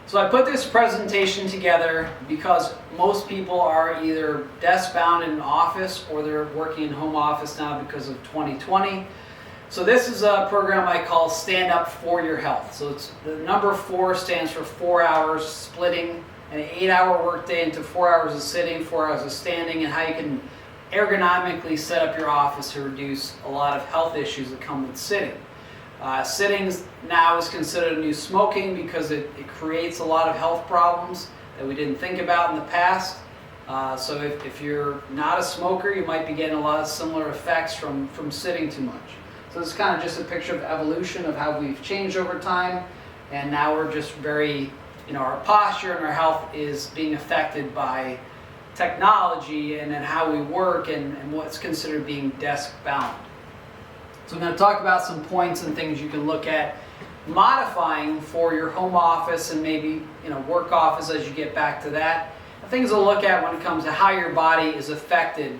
So I put this presentation together because most people are either desk bound in an office or they're working in home office now because of 2020. So this is a program I call Stand Up for Your Health. So it's the number 4 stands for 4 hours, splitting an 8-hour workday into 4 hours of sitting, 4 hours of standing, and how you can ergonomically set up your office to reduce a lot of health issues that come with sitting. Sitting now is considered a new smoking because it creates a lot of health problems that we didn't think about in the past. So if you're not a smoker, you might be getting a lot of similar effects from sitting too much. So this is kind of just a picture of evolution of how we've changed over time, and now we're just very, our posture and our health is being affected by technology and how we work and what's considered being desk bound. So I'm going to talk about some points and things you can look at modifying for your home office and maybe work office as you get back to that. Things to look at when it comes to how your body is affected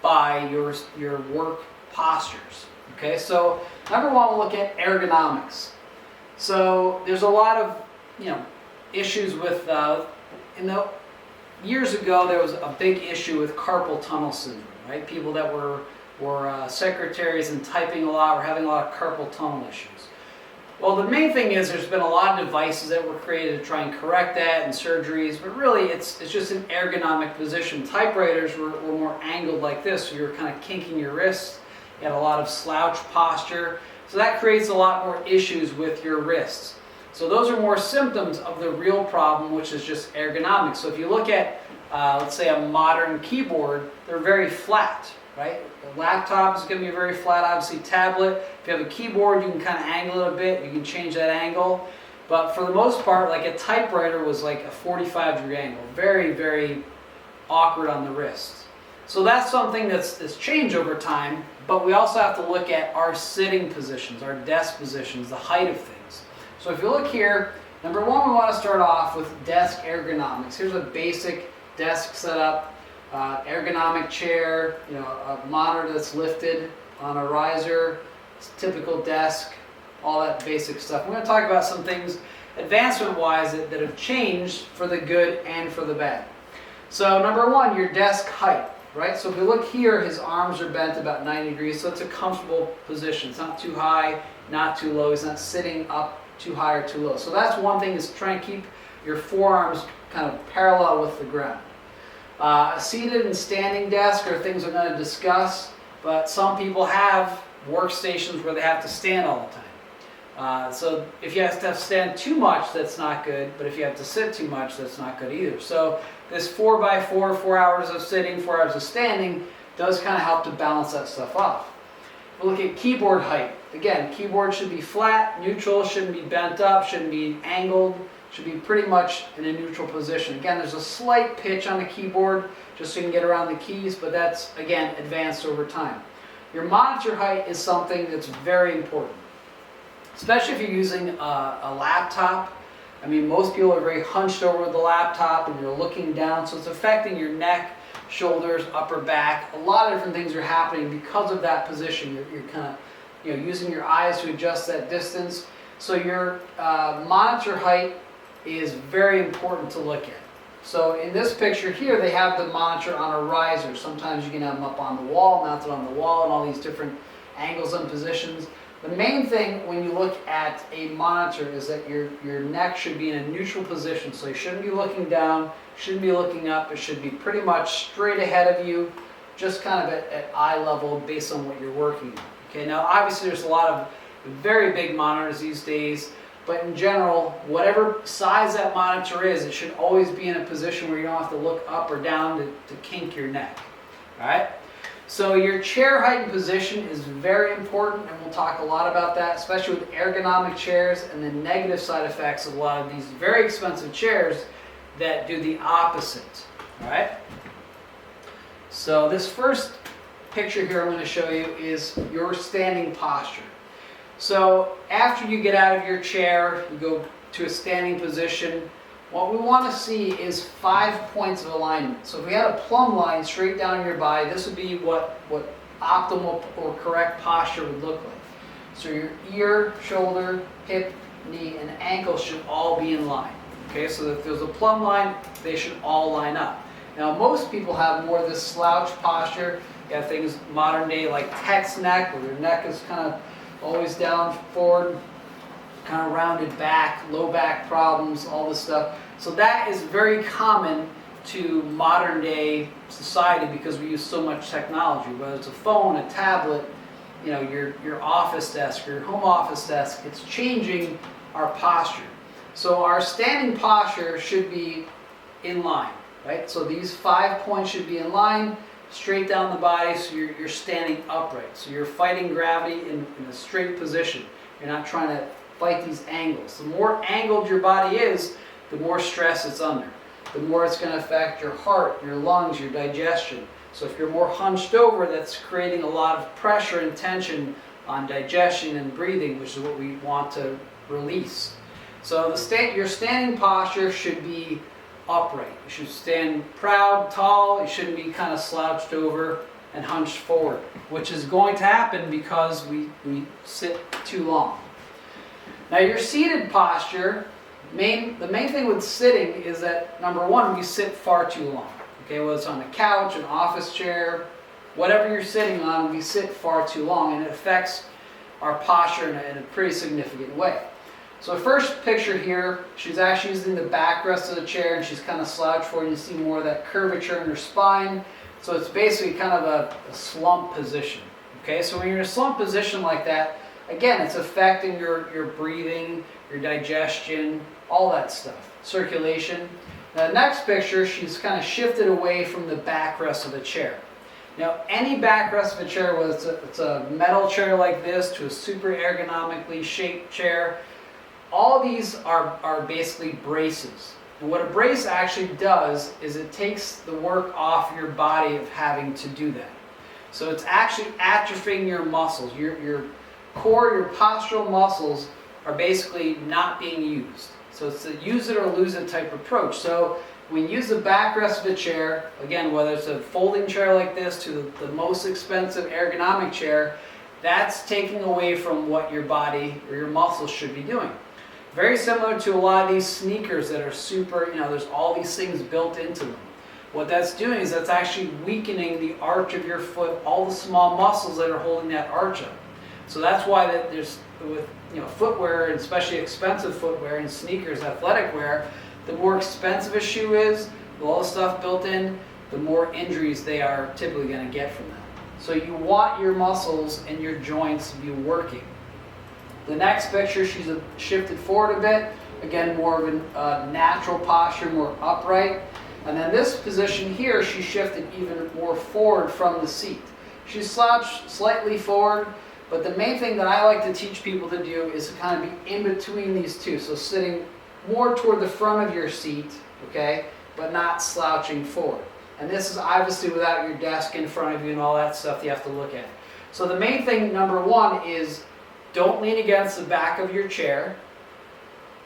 by your work postures. Okay, so number one, we'll look at ergonomics. So there's a lot of issues with years ago there was a big issue with carpal tunnel syndrome, right? People that were secretaries and typing a lot were having a lot of carpal tunnel issues. Well, the main thing is there's been a lot of devices that were created to try and correct that and surgeries, but really it's just an ergonomic position. Typewriters were more angled like this, so you're kind of kinking your wrists. You had a lot of slouch posture, so that creates a lot more issues with your wrists. So those are more symptoms of the real problem, which is just ergonomics. So if you look at, let's say, a modern keyboard, they're very flat, right? A laptop is going to be very flat, obviously tablet. If you have a keyboard, you can kind of angle it a bit. You can change that angle. But for the most part, like a typewriter was like a 45-degree angle. Very, very awkward on the wrist. So that's something that's changed over time, but we also have to look at our sitting positions, our desk positions, the height of things. So if you look here, number one, we want to start off with desk ergonomics. Here's a basic desk setup, ergonomic chair, a monitor that's lifted on a riser, typical desk, all that basic stuff. We're going to talk about some things advancement-wise that have changed for the good and for the bad. So number one, your desk height. Right? So if we look here, his arms are bent about 90 degrees, so it's a comfortable position. It's not too high, not too low. He's not sitting up too high or too low. So that's one thing, is try and keep your forearms kind of parallel with the ground. A seated and standing desk are things we're going to discuss, but some people have workstations where they have to stand all the time. So if you have to stand too much, that's not good, but if you have to sit too much, that's not good either. So this 4x4, 4 hours of sitting, 4 hours of standing, does kind of help to balance that stuff off. We'll look at keyboard height. Again, keyboard should be flat, neutral, shouldn't be bent up, shouldn't be angled, should be pretty much in a neutral position. Again, there's a slight pitch on the keyboard just so you can get around the keys, but that's, again, advanced over time. Your monitor height is something that's very important, especially if you're using a laptop. I mean, most people are very hunched over the laptop and you're looking down, so it's affecting your neck, shoulders, upper back. A lot of different things are happening because of that position. You're kind of using your eyes to adjust that distance. So your monitor height is very important to look at. So in this picture here, they have the monitor on a riser. Sometimes you can have them up on the wall, mounted on the wall, and all these different angles and positions. The main thing when you look at a monitor is that your neck should be in a neutral position. So you shouldn't be looking down, shouldn't be looking up. It should be pretty much straight ahead of you, just kind of at eye level based on what you're working on. Okay, now obviously there's a lot of very big monitors these days, but in general, whatever size that monitor is, it should always be in a position where you don't have to look up or down to kink your neck. All right? So your chair height and position is very important, and we'll talk a lot about that, especially with ergonomic chairs and the negative side effects of a lot of these very expensive chairs that do the opposite. All right? So this first picture here I'm going to show you is your standing posture. So after you get out of your chair, you go to a standing position. What we want to see is 5 points of alignment. So if we had a plumb line straight down your body, this would be what optimal or correct posture would look like. So your ear, shoulder, hip, knee, and ankle should all be in line. Okay, so if there's a plumb line, they should all line up. Now most people have more of this slouch posture. You have things modern day like text neck, where their neck is kind of always down forward, kind of rounded back, low back problems, all this stuff. So that is very common to modern day society because we use so much technology, whether it's a phone, a tablet, you know, your office desk, your home office desk. It's changing our posture. So our standing posture should be in line, right? So these 5 points should be in line, straight down the body, so you're standing upright. So you're fighting gravity in a straight position. You're not trying to fight these angles. The more angled your body is, the more stress it's under. The more it's going to affect your heart, your lungs, your digestion. So if you're more hunched over, that's creating a lot of pressure and tension on digestion and breathing, which is what we want to release. So your standing posture should be upright. You should stand proud, tall. You shouldn't be kind of slouched over and hunched forward, which is going to happen because we sit too long. Now your seated posture, the main thing with sitting is that, number one, we sit far too long. Okay, whether it's on a couch, an office chair, whatever you're sitting on, we sit far too long, and it affects our posture in a pretty significant way. So the first picture here, she's actually using the backrest of the chair, and she's kind of slouched forward. You see more of that curvature in her spine. So it's basically kind of a slump position. Okay, so when you're in a slump position like that, again, it's affecting your breathing, your digestion, all that stuff, circulation. Now, the next picture, she's kind of shifted away from the backrest of the chair. Now, any backrest of a chair, whether it's a metal chair like this to a super ergonomically shaped chair, all these are basically braces. And what a brace actually does is it takes the work off your body of having to do that. So it's actually atrophying your muscles. Your core, your postural muscles are basically not being used. So it's a use it or lose it type approach. So when you use the backrest of the chair, again, whether it's a folding chair like this to the most expensive ergonomic chair, that's taking away from what your body or your muscles should be doing. Very similar to a lot of these sneakers that are super, there's all these things built into them. What that's doing is that's actually weakening the arch of your foot, all the small muscles that are holding that arch up. So that's why there's with footwear, and especially expensive footwear and sneakers, athletic wear, the more expensive a shoe is, with all the stuff built in, the more injuries they are typically going to get from that. So you want your muscles and your joints to be working. The next picture, she's shifted forward a bit. Again, more of a natural posture, more upright. And then this position here, she shifted even more forward from the seat. She's slouched slightly forward, but the main thing that I like to teach people to do is to kind of be in between these two. So sitting more toward the front of your seat, okay, but not slouching forward. And this is obviously without your desk in front of you and all that stuff you have to look at. So the main thing, number one, is don't lean against the back of your chair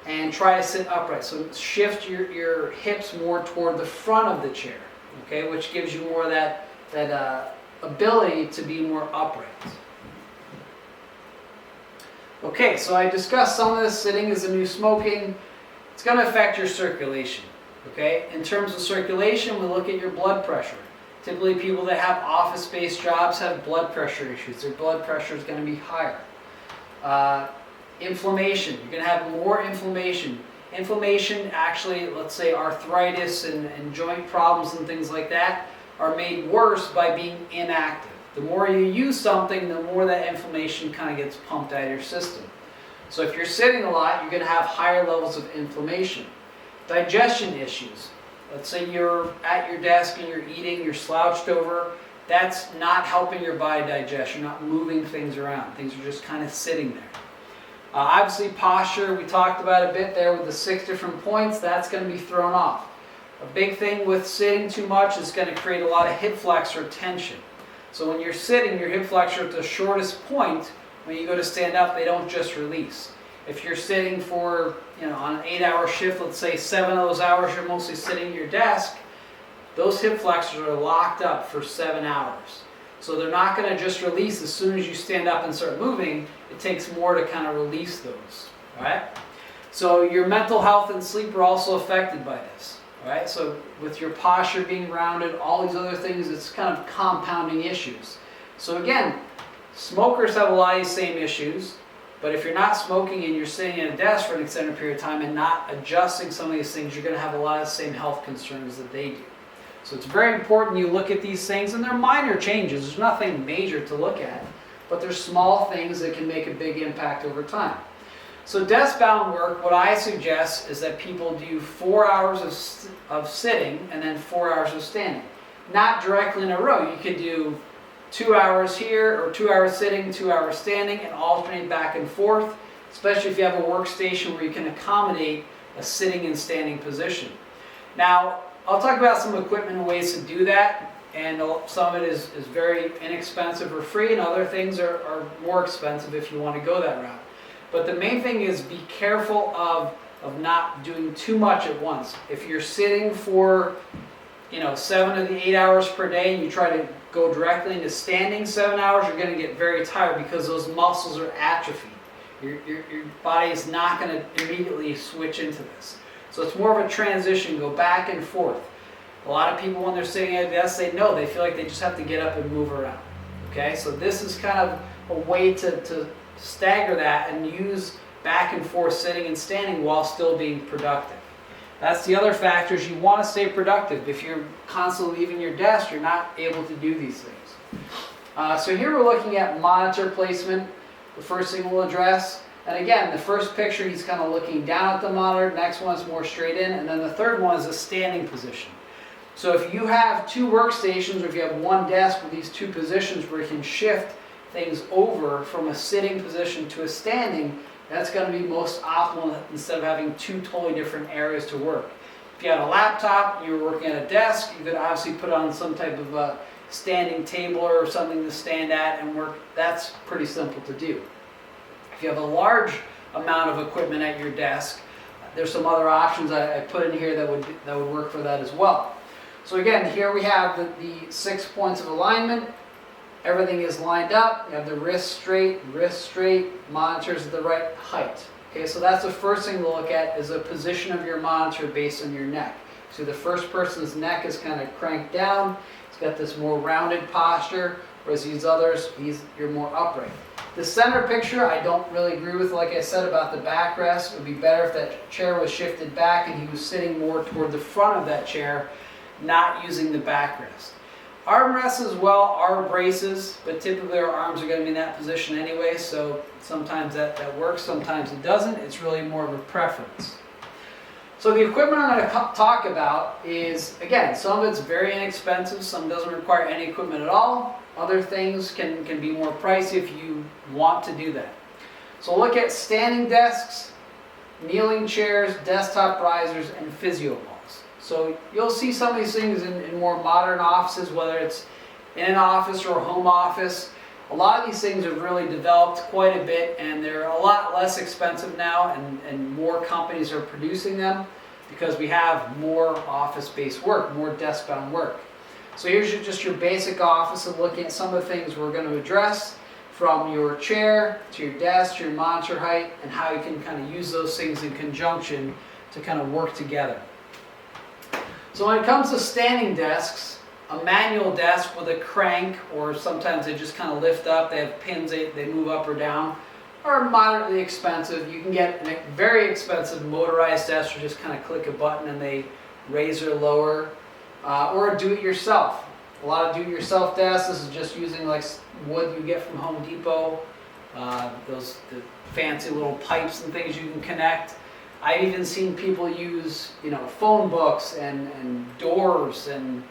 and try to sit upright. So shift your hips more toward the front of the chair, okay, which gives you more of that ability to be more upright. Okay, so I discussed some of this. Sitting is the new smoking. It's going to affect your circulation. Okay, in terms of circulation, we look at your blood pressure. Typically, people that have office-based jobs have blood pressure issues. Their blood pressure is going to be higher. Inflammation. You're going to have more inflammation. Inflammation, actually, let's say arthritis and joint problems and things like that, are made worse by being inactive. The more you use something, the more that inflammation kind of gets pumped out of your system. So if you're sitting a lot, you're going to have higher levels of inflammation. Digestion issues. Let's say you're at your desk and you're eating, you're slouched over. That's not helping your body digest. You're not moving things around. Things are just kind of sitting there. Obviously, posture, we talked about a bit there with the 6 different points. That's going to be thrown off. A big thing with sitting too much is going to create a lot of hip flexor tension. So when you're sitting, your hip flexor at the shortest point, when you go to stand up, they don't just release. If you're sitting for, on an 8-hour shift, let's say 7 of those hours you're mostly sitting at your desk, those hip flexors are locked up for 7 hours. So they're not going to just release as soon as you stand up and start moving. It takes more to kind of release those. All right? So your mental health and sleep are also affected by this, right? So with your posture being rounded, all these other things, it's kind of compounding issues. So again, smokers have a lot of these same issues, but if you're not smoking and you're sitting at a desk for an extended period of time and not adjusting some of these things, you're going to have a lot of the same health concerns that they do. So it's very important you look at these things, and they're minor changes. There's nothing major to look at, but there's small things that can make a big impact over time. So desk-bound work, what I suggest is that people do 4 hours of sitting and then 4 hours of standing. Not directly in a row. You could do 2 hours here, or 2 hours sitting, 2 hours standing, and alternate back and forth, especially if you have a workstation where you can accommodate a sitting and standing position. Now, I'll talk about some equipment and ways to do that, and some of it is very inexpensive or free, and other things are more expensive if you want to go that route. But the main thing is be careful of not doing too much at once. If you're sitting for 7 of the 8 hours per day and you try to go directly into standing 7 hours, you're going to get very tired because those muscles are atrophied. Your body is not going to immediately switch into this. So it's more of a transition, go back and forth. A lot of people when they're sitting at a desk, they feel like they just have to get up and move around. Okay, so this is kind of a way to stagger that and use back and forth sitting and standing while still being productive. That's the other factor, is you want to stay productive. If you're constantly leaving your desk, you're not able to do these things. So here we're looking at monitor placement, the first thing we'll address. And again, the first picture, he's kind of looking down at the monitor. Next one is more straight in. And then the third one is a standing position. So if you have 2 workstations, or if you have one desk with these 2 positions where you can shift things over from a sitting position to a standing, that's going to be most optimal instead of having 2 totally different areas to work. If you had a laptop, you were working at a desk, you could obviously put on some type of a standing table or something to stand at and work. That's pretty simple to do. If you have a large amount of equipment at your desk, there's some other options I put in here that would work for that as well. So again, here we have the 6 points of alignment. Everything is lined up. You have the wrist straight, monitors at the right height. Okay, so that's the first thing to look at, is a position of your monitor based on your neck. So the first person's neck is kind of cranked down. He's got this more rounded posture, whereas these others, you're more upright. The center picture, I don't really agree with, like I said, about the backrest. It would be better if that chair was shifted back and he was sitting more toward the front of that chair, not using the backrest. Armrests as well are braces, but typically our arms are going to be in that position anyway, so sometimes that works, sometimes it doesn't. It's really more of a preference. So the equipment I'm going to talk about is, again, some of it's very inexpensive, some doesn't require any equipment at all. Other things can be more pricey if you want to do that. So look at standing desks, kneeling chairs, desktop risers, and physio balls. So you'll see some of these things in more modern offices, whether it's in an office or a home office. A lot of these things have really developed quite a bit, and they're a lot less expensive now, and more companies are producing them because we have more office-based work, more desk-bound work. So here's just your basic office, and looking at some of the things we're going to address, from your chair to your desk to your monitor height, and how you can kind of use those things in conjunction to kind of work together. So when it comes to standing desks, a manual desk with a crank, or sometimes they just kind of lift up, they have pins, they move up or down, are moderately expensive. You can get a very expensive motorized desk where you just kind of click a button and they raise or lower, or do-it-yourself. A lot of do-it-yourself desks, this is just using like wood you get from Home Depot, the fancy little pipes and things you can connect. I've even seen people use, phone books and doors and,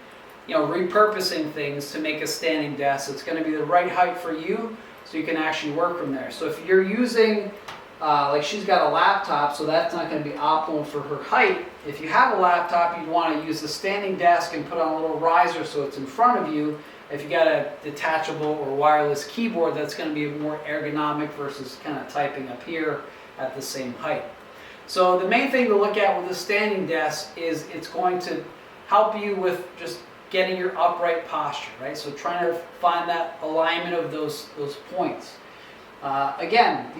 repurposing things to make a standing desk. It's going to be the right height for you, so you can actually work from there. So if you're using, like she's got a laptop, so that's not going to be optimal for her height. If you have a laptop, you'd want to use the standing desk and put on a little riser so it's in front of you. If you got a detachable or wireless keyboard, that's going to be more ergonomic versus kind of typing up here at the same height. So the main thing to look at with a standing desk is it's going to help you with just getting your upright posture, right? So trying to find that alignment of those points. Again,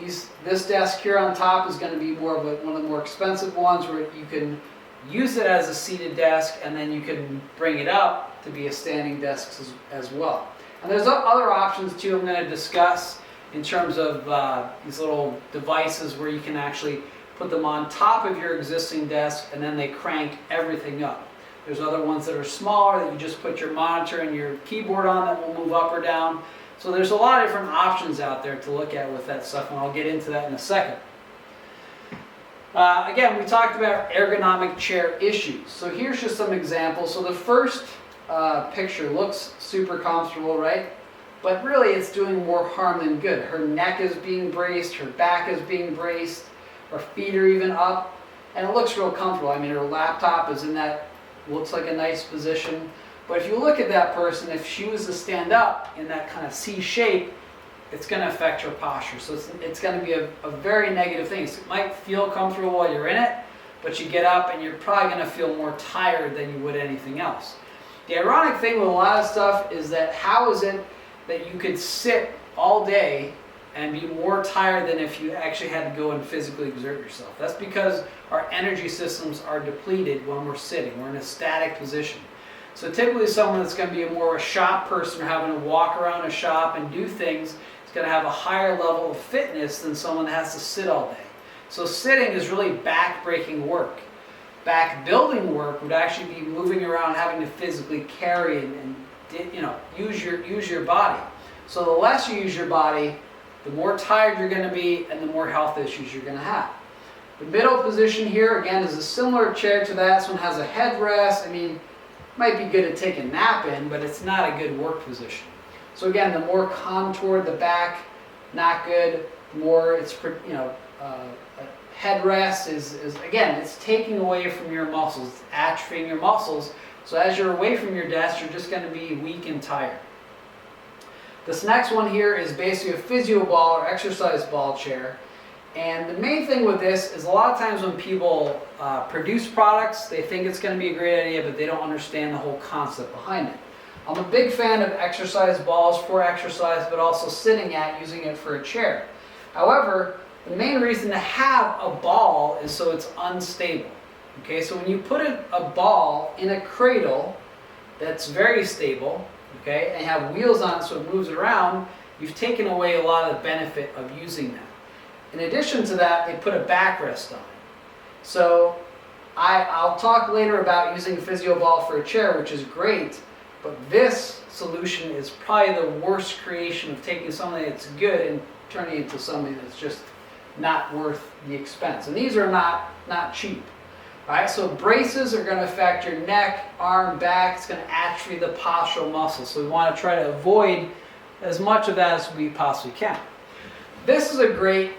this desk here on top is going to be more of one of the more expensive ones where you can use it as a seated desk, and then you can bring it up to be a standing desk as well. And there's other options too I'm going to discuss in terms of these little devices where you can actually put them on top of your existing desk and then they crank everything up. There's other ones that are smaller that you just put your monitor and your keyboard on that will move up or down. So there's a lot of different options out there to look at with that stuff, and I'll get into that in a second. Again, we talked about ergonomic chair issues. So here's just some examples. So the first picture looks super comfortable, right? But really it's doing more harm than good. Her neck is being braced, her back is being braced, her feet are even up, and it looks real comfortable. I mean, her laptop is in that, looks like a nice position. But if you look at that person, if she was to stand up in that kind of C shape, it's going to affect her posture. So it's going to be a very negative thing. So it might feel comfortable while you're in it, but you get up and you're probably going to feel more tired than you would anything else. The ironic thing with a lot of stuff is that how is it that you could sit all day and be more tired than if you actually had to go and physically exert yourself? That's because our energy systems are depleted when we're sitting. We're in a static position. So typically someone that's going to be more of a shop person or having to walk around a shop and do things is going to have a higher level of fitness than someone that has to sit all day. So sitting is really back-breaking work. Back-building work would actually be moving around, having to physically carry and use your body. So the less you use your body, the more tired you're going to be and the more health issues you're going to have. The middle position here, again, is a similar chair to that. This one has a headrest. I mean, might be good to take a nap in, but it's not a good work position. So again, the more contoured the back, not good. The more it's, headrest is again, it's taking away from your muscles, it's atrophying your muscles. So as you're away from your desk, you're just going to be weak and tired. This next one here is basically a physio ball or exercise ball chair. And the main thing with this is a lot of times when people produce products, they think it's going to be a great idea, but they don't understand the whole concept behind it. I'm a big fan of exercise balls for exercise, but also sitting at, using it for a chair. However, the main reason to have a ball is so it's unstable. Okay, so when you put a ball in a cradle that's very stable, okay, and have wheels on it so it moves around, you've taken away a lot of the benefit of using that. In addition to that, they put a backrest on it. So I'll talk later about using a physio ball for a chair, which is great, but this solution is probably the worst creation of taking something that's good and turning it into something that's just not worth the expense. And these are not cheap. Right? So braces are going to affect your neck, arm, back. It's going to atrophy the postural muscles. So we want to try to avoid as much of that as we possibly can. This is a great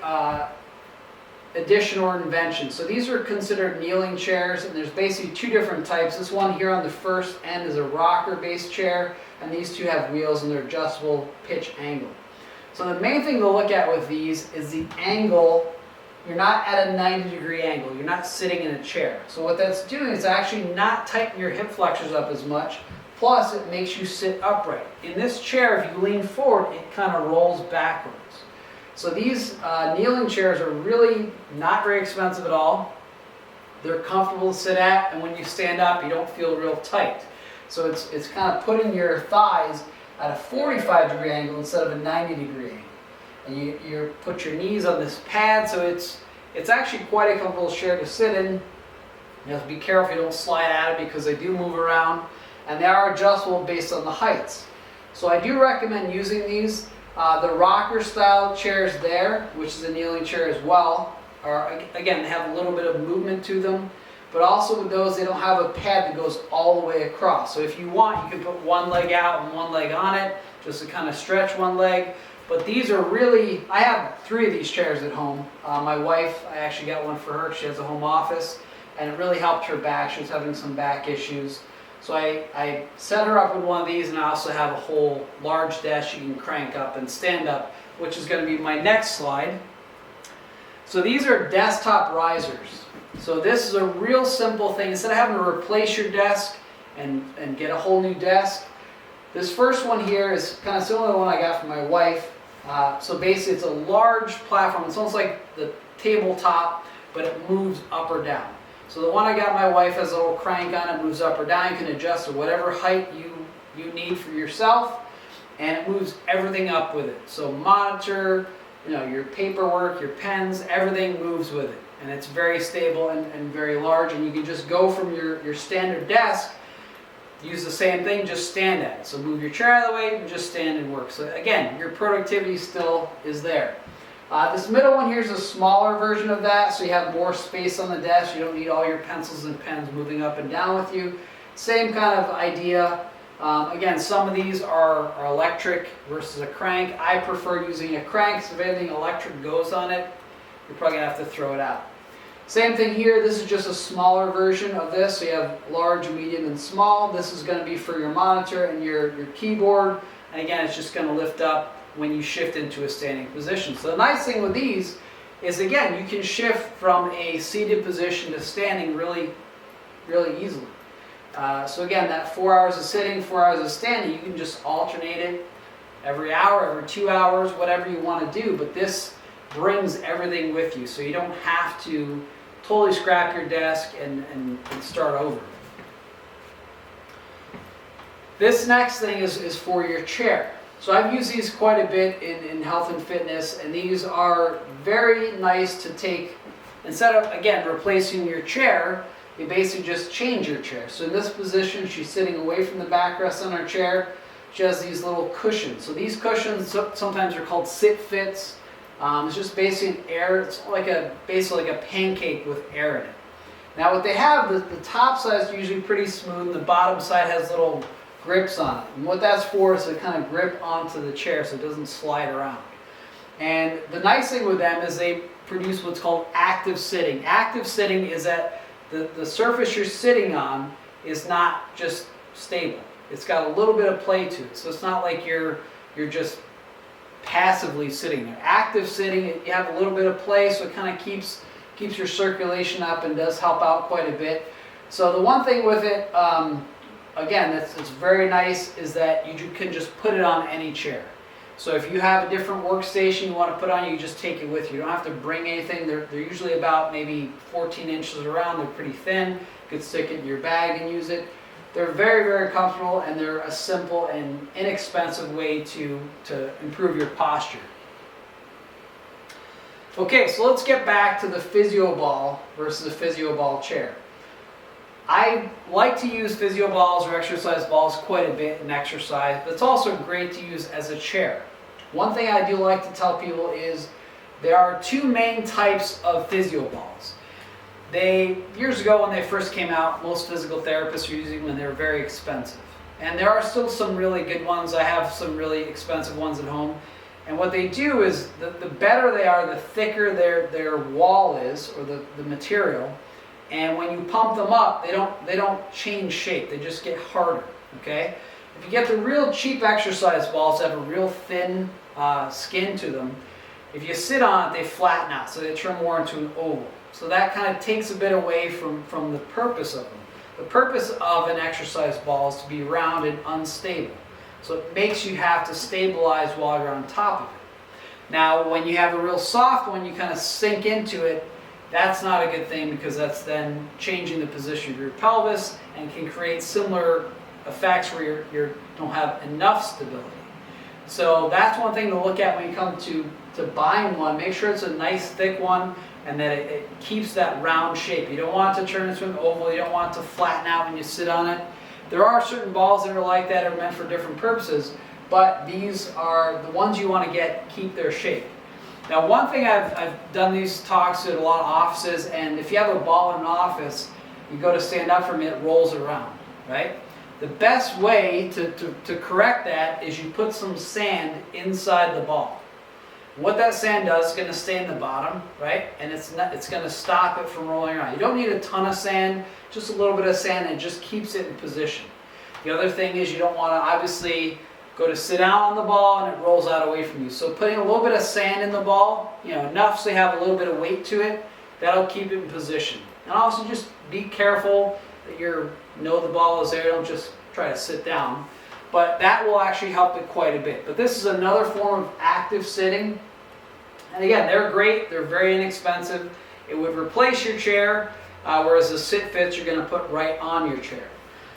addition or invention. So these are considered kneeling chairs, and there's basically two different types. This one here on the first end is a rocker-based chair, and these two have wheels and they're adjustable pitch angle. So the main thing to look at with these is the angle. You're not at a 90-degree angle. You're not sitting in a chair. So what that's doing is actually not tightening your hip flexors up as much. Plus, it makes you sit upright. In this chair, if you lean forward, it kind of rolls backwards. So these kneeling chairs are really not very expensive at all. They're comfortable to sit at, and when you stand up, you don't feel real tight. So it's kind of putting your thighs at a 45-degree angle instead of a 90-degree angle. And you put your knees on this pad, so it's actually quite a comfortable chair to sit in. You have to be careful you don't slide out of it because they do move around, and they are adjustable based on the heights. So I do recommend using these. The rocker style chairs there, which is a kneeling chair as well, are, again, they have a little bit of movement to them, but also with those they don't have a pad that goes all the way across. So if you want, you can put one leg out and one leg on it just to kind of stretch one leg. But these are really, I have 3 of these chairs at home. My wife, I actually got one for her. She has a home office, and it really helped her back. She was having some back issues. So I set her up with one of these, and I also have a whole large desk you can crank up and stand up, which is going to be my next slide. So these are desktop risers. So this is a real simple thing. Instead of having to replace your desk and get a whole new desk, this first one here is kind of similar to the one I got from my wife. So basically it's a large platform. It's almost like the tabletop, but it moves up or down. So the one I got my wife has a little crank on it, moves up or down. You can adjust to whatever height you need for yourself, and it moves everything up with it. So monitor, your paperwork, your pens, everything moves with it. And it's very stable and very large, and you can just go from your standard desk, use the same thing, just stand at it. So move your chair out of the way and just stand and work. So again, your productivity still is there. This middle one here is a smaller version of that, so you have more space on the desk. You don't need all your pencils and pens moving up and down with you. Same kind of idea. Again, some of these are electric versus a crank. I prefer using a crank, so if anything electric goes on it, you're probably going to have to throw it out. Same thing here, this is just a smaller version of this, so you have large, medium, and small. This is going to be for your monitor and your keyboard, and again, it's just going to lift up when you shift into a standing position. So the nice thing with these is, again, you can shift from a seated position to standing really, really easily. So again, that 4 hours of sitting, 4 hours of standing, you can just alternate it every hour, every 2 hours, whatever you want to do, but this brings everything with you, so you don't have to totally scrap your desk and start over. This next thing is for your chair. So I've used these quite a bit in health and fitness, and these are very nice to take. Instead of, again, replacing your chair, you basically just change your chair. So in this position, she's sitting away from the backrest on her chair. She has these little cushions. So these cushions sometimes are called sit fits. It's just basically air. It's basically like a pancake with air in it. Now what they have, the top side is usually pretty smooth. The bottom side has little grips on it. And what that's for is to kind of grip onto the chair so it doesn't slide around. And the nice thing with them is they produce what's called active sitting. Active sitting is that the surface you're sitting on is not just stable. It's got a little bit of play to it. So it's not like you're just passively sitting there. Active sitting, you have a little bit of play, so it kind of keeps your circulation up and does help out quite a bit. So the one thing with it, again, that's very nice, is that you can just put it on any chair. So if you have a different workstation you want to put on, you just take it with you. You don't have to bring anything. They're usually about maybe 14 inches around. They're pretty thin. You could stick it in your bag and use it. They're very, very comfortable, and they're a simple and inexpensive way to improve your posture. Okay, so let's get back to the physio ball versus a physio ball chair. I like to use physio balls or exercise balls quite a bit in exercise, but it's also great to use as a chair. One thing I do like to tell people is there are two main types of physio balls. Years ago when they first came out, most physical therapists were using them and they were very expensive. And there are still some really good ones. I have some really expensive ones at home. And what they do is, the better they are, the thicker their wall is, or the material. And when you pump them up, they don't change shape. They just get harder, okay? If you get the real cheap exercise balls that have a real thin skin to them, if you sit on it, they flatten out, so they turn more into an oval. So that kind of takes a bit away from the purpose of them. The purpose of an exercise ball is to be round and unstable. So it makes you have to stabilize while you're on top of it. Now, when you have a real soft one, you kind of sink into it. That's not a good thing, because that's then changing the position of your pelvis and can create similar effects where you don't have enough stability. So that's one thing to look at when you come to buying one. Make sure it's a nice thick one and that it keeps that round shape. You don't want it to turn into an oval. You don't want it to flatten out when you sit on it. There are certain balls that are like that, are meant for different purposes, but these are the ones you want to keep their shape. Now, one thing I've done these talks at a lot of offices, and if you have a ball in an office, you go to stand up from it, it rolls around, right? The best way to correct that is you put some sand inside the ball. What that sand does is going to stay in the bottom, right? And it's going to stop it from rolling around. You don't need a ton of sand, just a little bit of sand, and it just keeps it in position. The other thing is, you don't want to obviously go to sit down on the ball and it rolls out away from you. So putting a little bit of sand in the ball, enough so you have a little bit of weight to it, that'll keep it in position. And also just be careful that the ball is there. Don't just try to sit down. but that will actually help it quite a bit. But this is another form of active sitting. And again, they're great. They're very inexpensive. It would replace your chair, whereas the sit fits you're going to put right on your chair.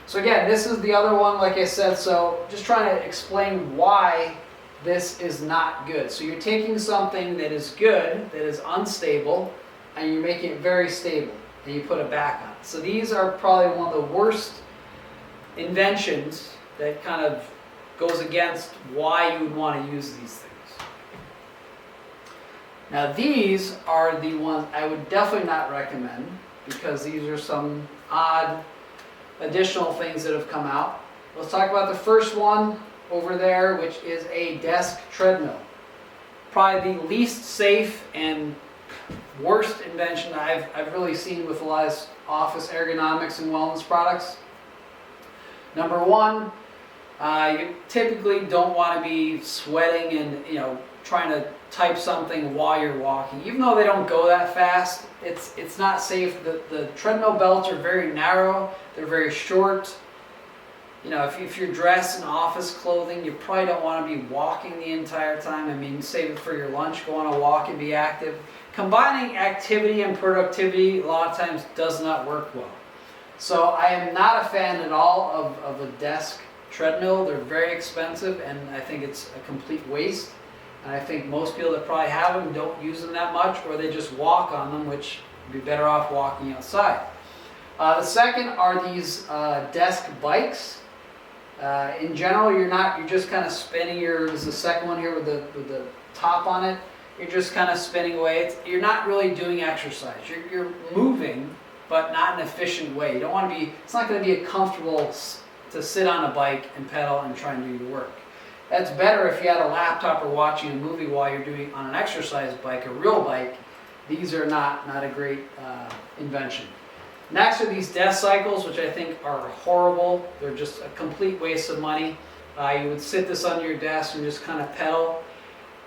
So again, this is the other one, like I said. So just trying to explain why this is not good. So you're taking something that is good, that is unstable, and you're making it very stable, and you put it back on. So these are probably one of the worst inventions that kind of goes against why you would want to use these things. Now these are the ones I would definitely not recommend, because these are some odd additional things that have come out. Let's talk about the first one over there, which is a desk treadmill. Probably the least safe and worst invention I've really seen with a lot of office ergonomics and wellness products. Number one, you typically don't want to be sweating and trying to type something while you're walking. Even though they don't go that fast, it's not safe. The treadmill belts are very narrow. They're very short. If you're dressed in office clothing, you probably don't want to be walking the entire time. I mean, save it for your lunch, go on a walk and be active. Combining activity and productivity a lot of times does not work well. So I am not a fan at all of a desk treadmill. They're very expensive, and I think it's a complete waste. And I think most people that probably have them don't use them that much, or they just walk on them, which would be better off walking outside. The second are these desk bikes. In general, you're just kind of spinning there's the second one here with the top on it. You're just kind of spinning away. You're not really doing exercise. You're moving, but not in an efficient way. You don't want to be, it's not going to be comfortable to sit on a bike and pedal and try and do your work. That's better if you had a laptop or watching a movie while you're doing on an exercise bike, a real bike. These are not a great invention. Next are these desk cycles, which I think are horrible. They're just a complete waste of money. You would sit this on your desk and just kind of pedal.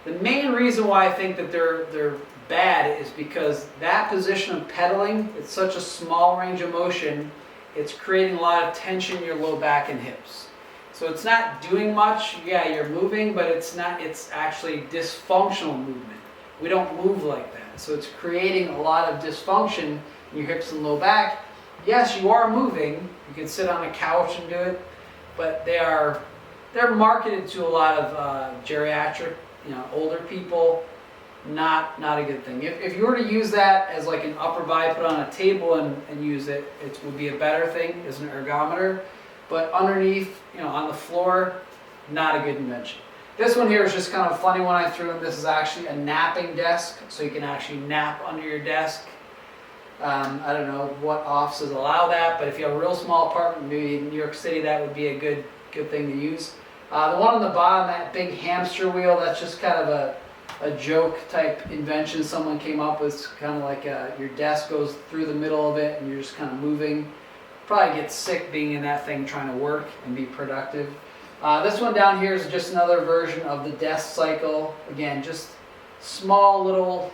The main reason why I think that they're bad is because that position of pedaling, it's such a small range of motion, it's creating a lot of tension in your low back and hips. So it's not doing much. Yeah, you're moving, but it's actually dysfunctional movement. We don't move like that. So it's creating a lot of dysfunction in your hips and low back. Yes, you are moving. You can sit on a couch and do it, but they're marketed to a lot of geriatric, older people. Not a good thing. If you were to use that as like an upper body, put on a table and use it, it would be a better thing as an ergometer. But underneath, on the floor, not a good invention. This one here is just kind of a funny one I threw in. This is actually a napping desk, so you can actually nap under your desk. I don't know what offices allow that, but if you have a real small apartment, maybe in New York City, that would be a good thing to use. The one on the bottom, that big hamster wheel, that's just kind of a joke type invention someone came up with. It's kind of like your desk goes through the middle of it and you're just kind of moving. Probably get sick being in that thing trying to work and be productive. This one down here is just another version of the desk cycle. Again, just small little,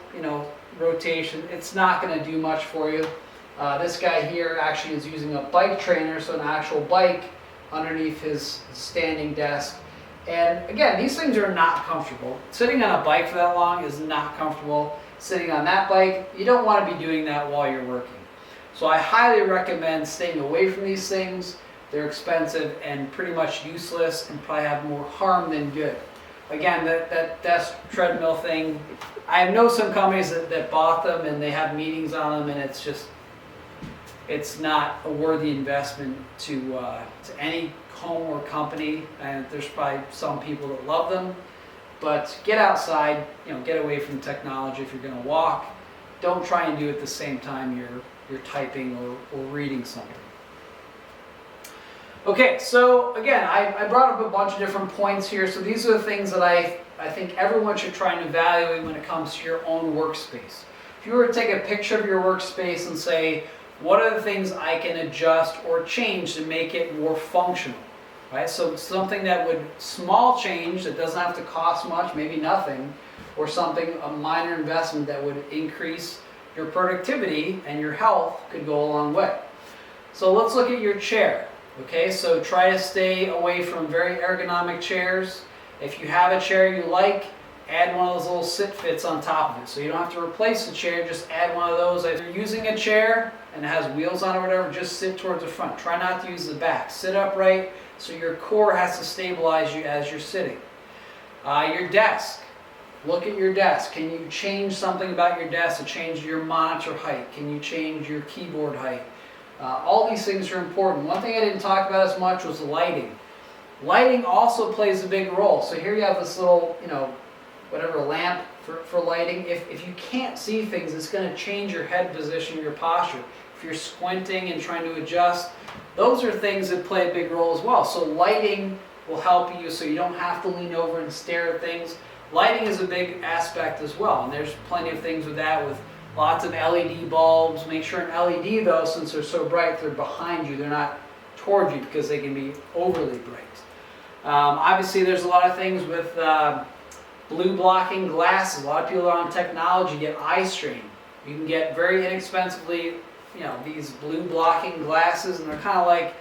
rotation. It's not going to do much for you. This guy here actually is using a bike trainer, so an actual bike underneath his standing desk. And again, these things are not comfortable. Sitting on a bike for that long is not comfortable. Sitting on that bike, you don't want to be doing that while you're working. So I highly recommend staying away from these things. They're expensive and pretty much useless and probably have more harm than good. Again, that desk treadmill thing, I know some companies that bought them and they have meetings on them, and it's not a worthy investment to any home or company. And there's probably some people that love them, but get outside, get away from technology if you're going to walk. Don't try and do it at the same time you're typing or reading something. Okay, so again, I brought up a bunch of different points here. So these are the things that I think everyone should try and evaluate when it comes to your own workspace. If you were to take a picture of your workspace and say, what are the things I can adjust or change to make it more functional? Right? So something that would, small change that doesn't have to cost much, maybe nothing, or something, a minor investment that would increase your productivity and your health could go a long way. So let's look at your chair. Okay, so try to stay away from very ergonomic chairs. If you have a chair you like, add one of those little sit fits on top of it. So you don't have to replace the chair, just add one of those. If you're using a chair and it has wheels on it or whatever, just sit towards the front. Try not to use the back. Sit upright so your core has to stabilize you as you're sitting. Your desk. Look at your desk. Can you change something about your desk to change your monitor height? Can you change your keyboard height? All these things are important. One thing I didn't talk about as much was lighting. Lighting also plays a big role. So here you have this little, whatever lamp for lighting. If you can't see things, it's going to change your head position, your posture. If you're squinting and trying to adjust, those are things that play a big role as well. So lighting will help you so you don't have to lean over and stare at things. Lighting is a big aspect as well, and there's plenty of things with that, with lots of LED bulbs. Make sure an LED though, since they're so bright, they're behind you, they're not toward you because they can be overly bright. Obviously there's a lot of things with blue blocking glasses. A lot of people on technology get eye strain. You can get very inexpensively, these blue blocking glasses, and they're kind of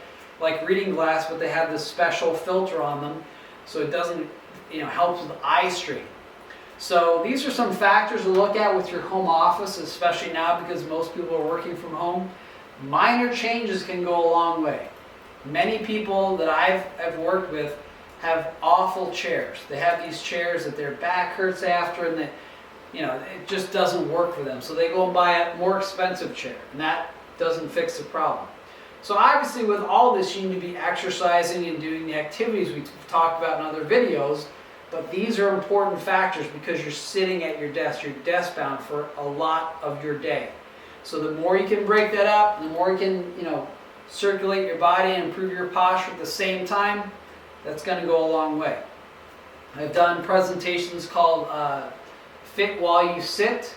like reading glass, but they have this special filter on them, so it doesn't, helps with eye strain. So these are some factors to look at with your home office, especially now because most people are working from home. Minor changes can go a long way. Many people that I've worked with have awful chairs. They have these chairs that their back hurts after, and that it just doesn't work for them. So they go and buy a more expensive chair, and that doesn't fix the problem. So obviously with all this, you need to be exercising and doing the activities we've talked about in other videos, but these are important factors because you're sitting at your desk, you're desk bound for a lot of your day. So the more you can break that up, the more you can, circulate your body and improve your posture at the same time, that's going to go a long way. I've done presentations called Fit While You Sit,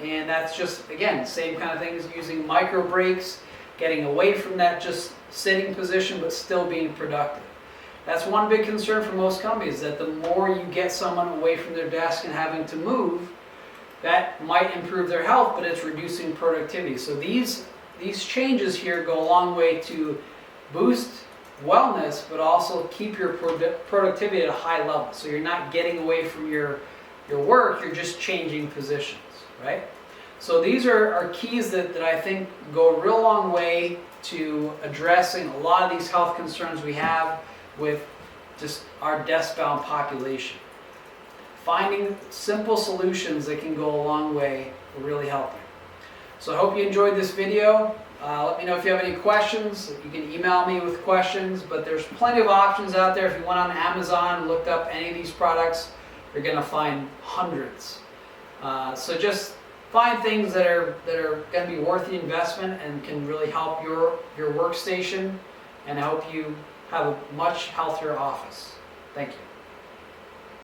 and that's just, again, same kind of things, using micro breaks, getting away from that just sitting position but still being productive. That's one big concern for most companies, that the more you get someone away from their desk and having to move, that might improve their health, but it's reducing productivity. So these changes here go a long way to boost wellness, but also keep your productivity at a high level. So you're not getting away from your work, you're just changing positions, right? So these are keys that I think go a real long way to addressing a lot of these health concerns we have with just our desk-bound population. Finding simple solutions that can go a long way will really help you. So I hope you enjoyed this video. Let me know if you have any questions. You can email me with questions, but there's plenty of options out there. If you went on Amazon and looked up any of these products, you're going to find hundreds. So just find things that are going to be worth the investment and can really help your workstation and help you have a much healthier office. Thank you.